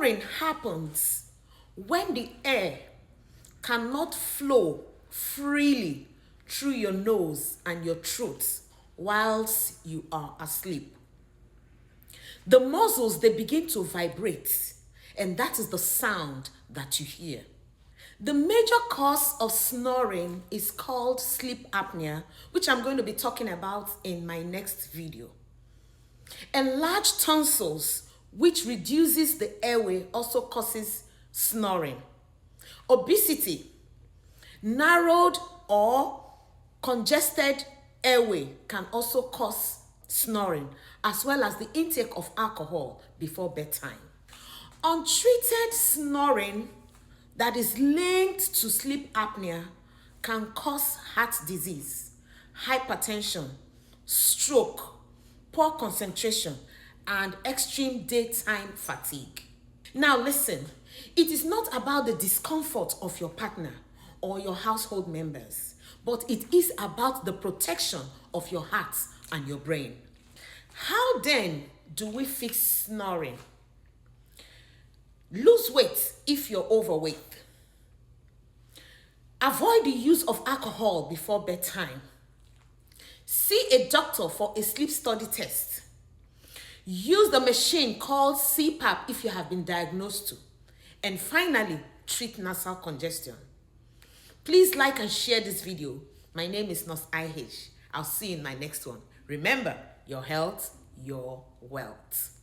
Snoring happens when the air cannot flow freely through your nose and your throat whilst you are asleep. The muscles, they begin to vibrate, and that is the sound that you hear. The major cause of snoring is called sleep apnea, which I'm going to be talking about in my next video. Enlarged tonsils, which reduces the airway, also causes snoring. Obesity, narrowed or congested airway can also cause snoring, as well as the intake of alcohol before bedtime. Untreated snoring that is linked to sleep apnea can cause heart disease, hypertension, stroke, poor concentration, and extreme daytime fatigue. Now listen, it is not about the discomfort of your partner or your household members, but it is about the protection of your heart and your brain. How then do we fix snoring? Lose weight if you're overweight. Avoid the use of alcohol before bedtime. See a doctor for a sleep study test. Use the machine called CPAP if you have been diagnosed to. And finally, treat nasal congestion. Please like and share this video. My name is Nurse IH. I'll see you in my next one. Remember, your health, your wealth.